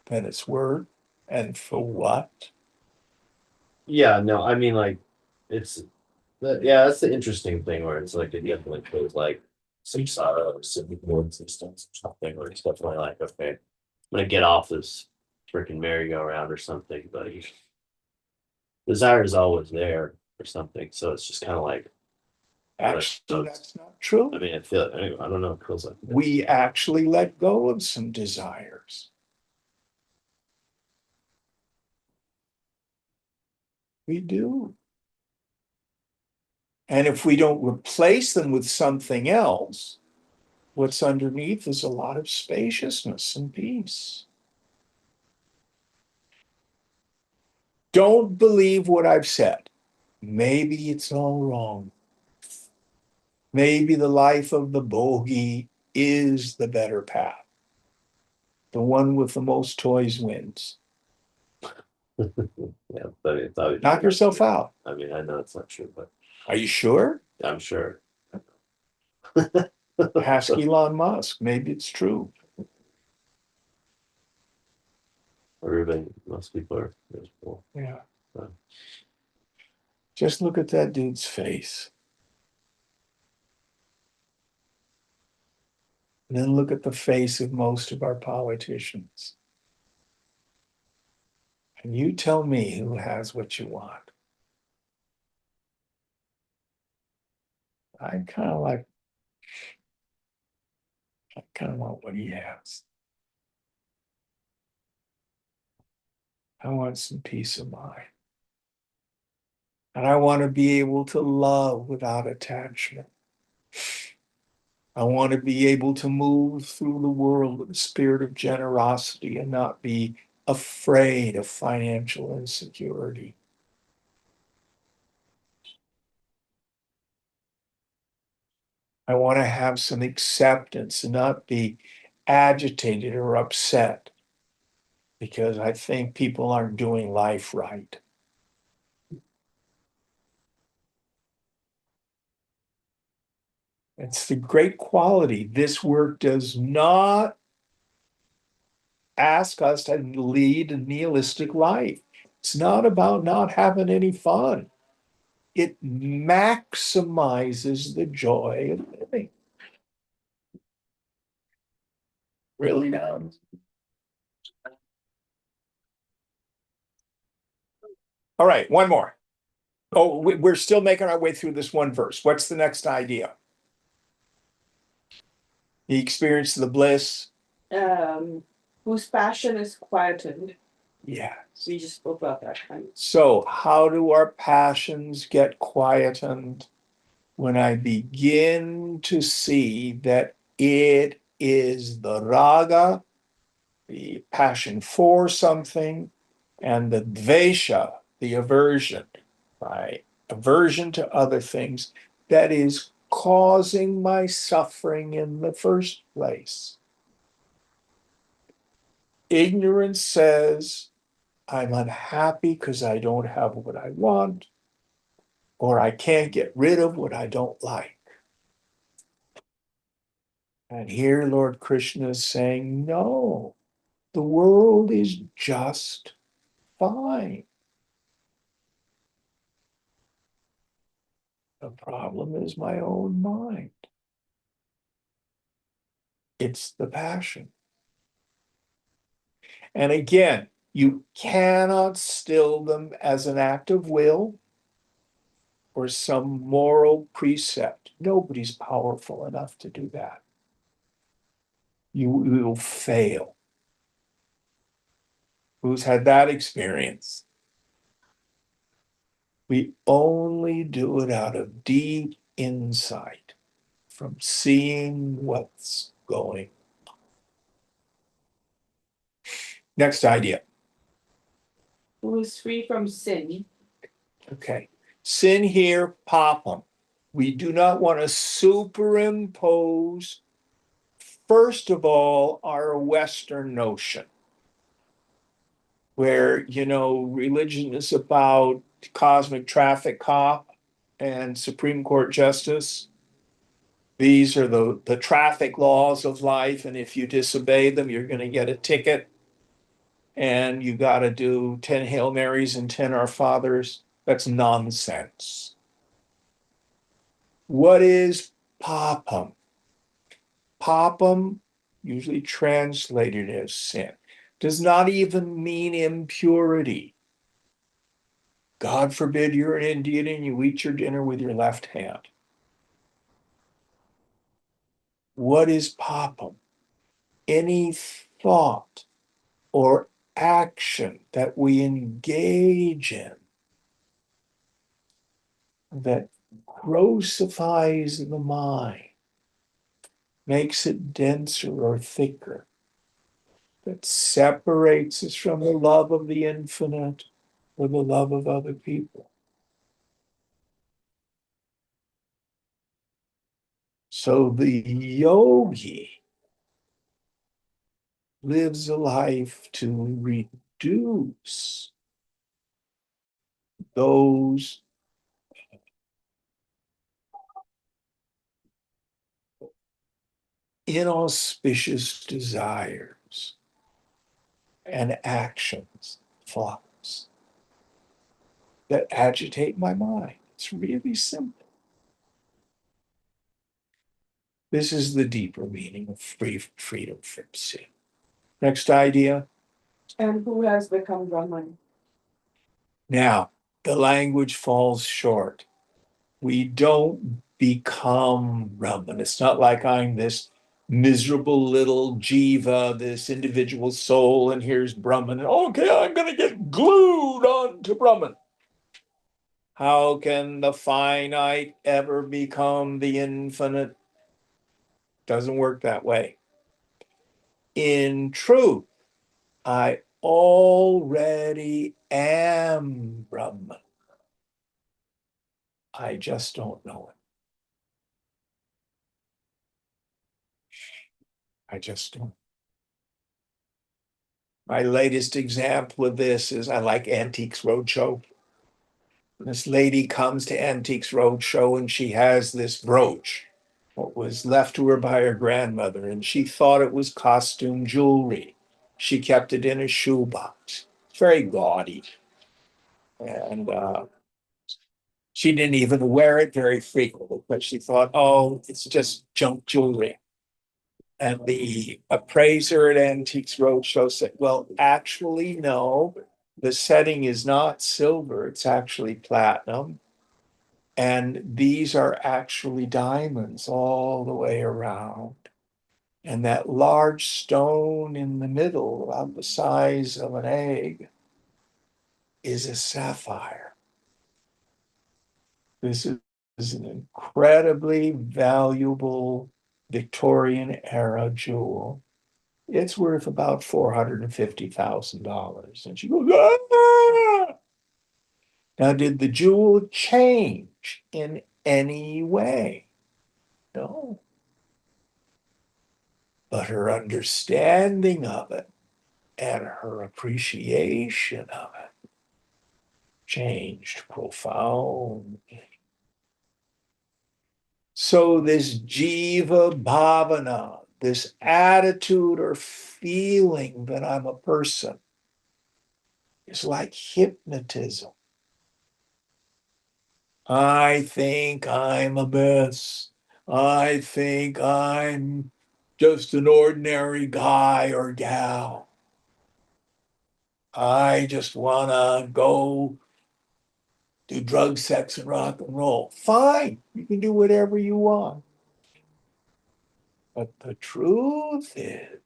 than it's worth. And for what? yeah, no, I mean like it's yeah, that's the interesting thing where it's like it definitely feels like some sorrow, some more existence or something, where it's definitely like, okay, I'm gonna get off this freaking merry-go-round or something, but desire is always there or something. So it's just kind of like Actually, that's not true. I mean, I feel anyway, I don't know, it feels like We actually let go of some desires. We do. And if we don't replace them with something else, what's underneath is a lot of spaciousness and peace. Don't believe what I've said. Maybe it's all wrong. Maybe the life of the bogey is the better path. The one with the most toys wins. yeah, but it's obviously Knock yourself out. I mean, I know it's not true, but Are you sure? I'm sure. Ask Elon Musk. Maybe it's true. Everybody, most people are miserable. Yeah. So, Just look at that dude's face. And then look at the face of most of our politicians. And you tell me who has what you want. I kind of want what he has. I want some peace of mind. And I want to be able to love without attachment. I want to be able to move through the world with a spirit of generosity and not be afraid of financial insecurity. I want to have some acceptance and not be agitated or upset because I think people aren't doing life right. It's the great quality. This work does not ask us to lead a nihilistic life. It's not about not having any fun. It maximizes the joy of living. Really does. All right, one more. Oh, we're still making our way through this one verse. What's the next idea? The experience of the bliss. Um, whose passion is quietened. Yeah. We just spoke about that, right? So how do our passions get quietened? When I begin to see that it is the raga, the passion for something, and the dvesha, the aversion, right? Aversion to other things that is causing my suffering in the first place. Ignorance says, I'm unhappy because I don't have what I want, or I can't get rid of what I don't like. And here Lord Krishna is saying, no, the world is just fine. The problem is my own mind. It's the passion. And again, you cannot still them as an act of will or some moral precept. Nobody's powerful enough to do that. You will fail. Who's had that experience? We only do it out of deep insight, from seeing what's going. Next idea. Who is free from sin. Okay. Sin here, papam. We do not want to superimpose, first of all, our Western notion, where, religion is about cosmic traffic cop and Supreme Court justice. These are the traffic laws of life, and if you disobey them, you're going to get a ticket. And you got to do 10 Hail Marys and 10 Our Fathers. That's nonsense. What is papam? Papam, usually translated as sin, does not even mean impurity. God forbid you're an Indian and you eat your dinner with your left hand. What is papam? Any thought or action that we engage in that grossifies the mind, makes it denser or thicker, that separates us from the love of the infinite or the love of other people. So the yogi lives a life to reduce those inauspicious desires and actions, thoughts that agitate my mind. It's really simple. This is the deeper meaning of freedom from sin. Next idea. And who has become Brahman. Now, the language falls short. We don't become Brahman. It's not like I'm this miserable little jiva, this individual soul, and here's Brahman. Okay, I'm going to get glued on to Brahman. How can the finite ever become the infinite? Doesn't work that way. In truth, I already am Brahman. I just don't know it. I just don't. My latest example of this is I like Antiques Roadshow. This lady comes to Antiques Roadshow and she has this brooch, what was left to her by her grandmother, and she thought it was costume jewelry. She kept it in a shoebox. It's very gaudy. And she didn't even wear it very frequently, but she thought, oh, it's just junk jewelry. And the appraiser at Antiques Roadshow said, well, actually, no, the setting is not silver, it's actually platinum. And these are actually diamonds all the way around. And that large stone in the middle, about the size of an egg, is a sapphire. This is an incredibly valuable Victorian era jewel. It's worth about $450,000. And she goes, ah! Now, did the jewel change in any way? No. But her understanding of it and her appreciation of it changed profoundly. So this jiva bhavana, this attitude or feeling that I'm a person, is like hypnotism. I think I'm a mess. I think I'm just an ordinary guy or gal. I just want to go do drugs, sex, and rock and roll. Fine, you can do whatever you want. But the truth is,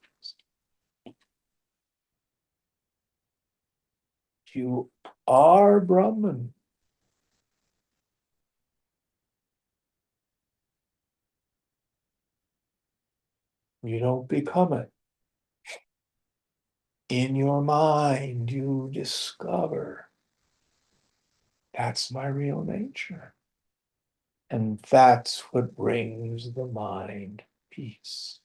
you are Brahman. You don't become it. In your mind, you discover that's my real nature. And that's what brings the mind peace.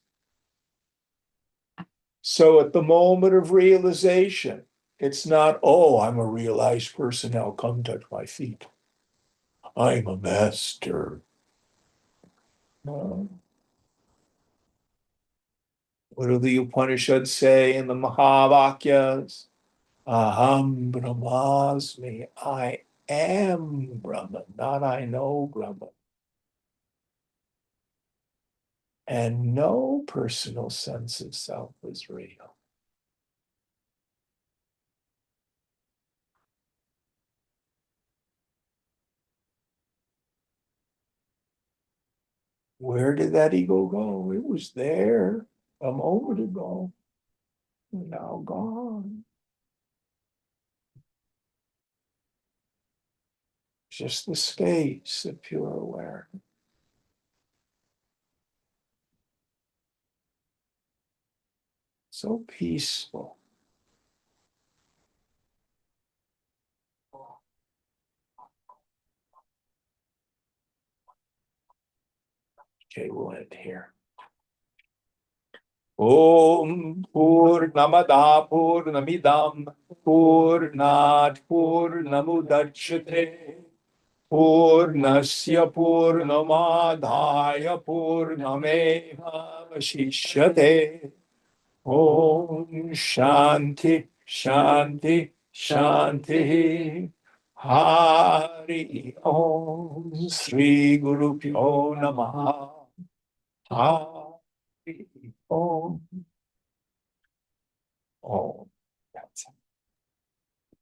So at the moment of realization, it's not, oh, I'm a realized person, now come touch my feet. I'm a master. No. What do the Upanishads say in the Mahavakyas? Aham Brahmasmi. I am Brahman, not I know Brahman. And no personal sense of self is real. Where did that ego go? It was there a moment ago, now gone. Just the space of pure awareness. So peaceful. Okay, we'll end here. Om Purnamada Purnamidam Purnat Purnamudachyate Purnasya Purnamadhaya Purnameva Vashishyate. Om Shanti Shanti Shanti. Hari Om Sri Guru Pyo Namaha. Hari Om. Om.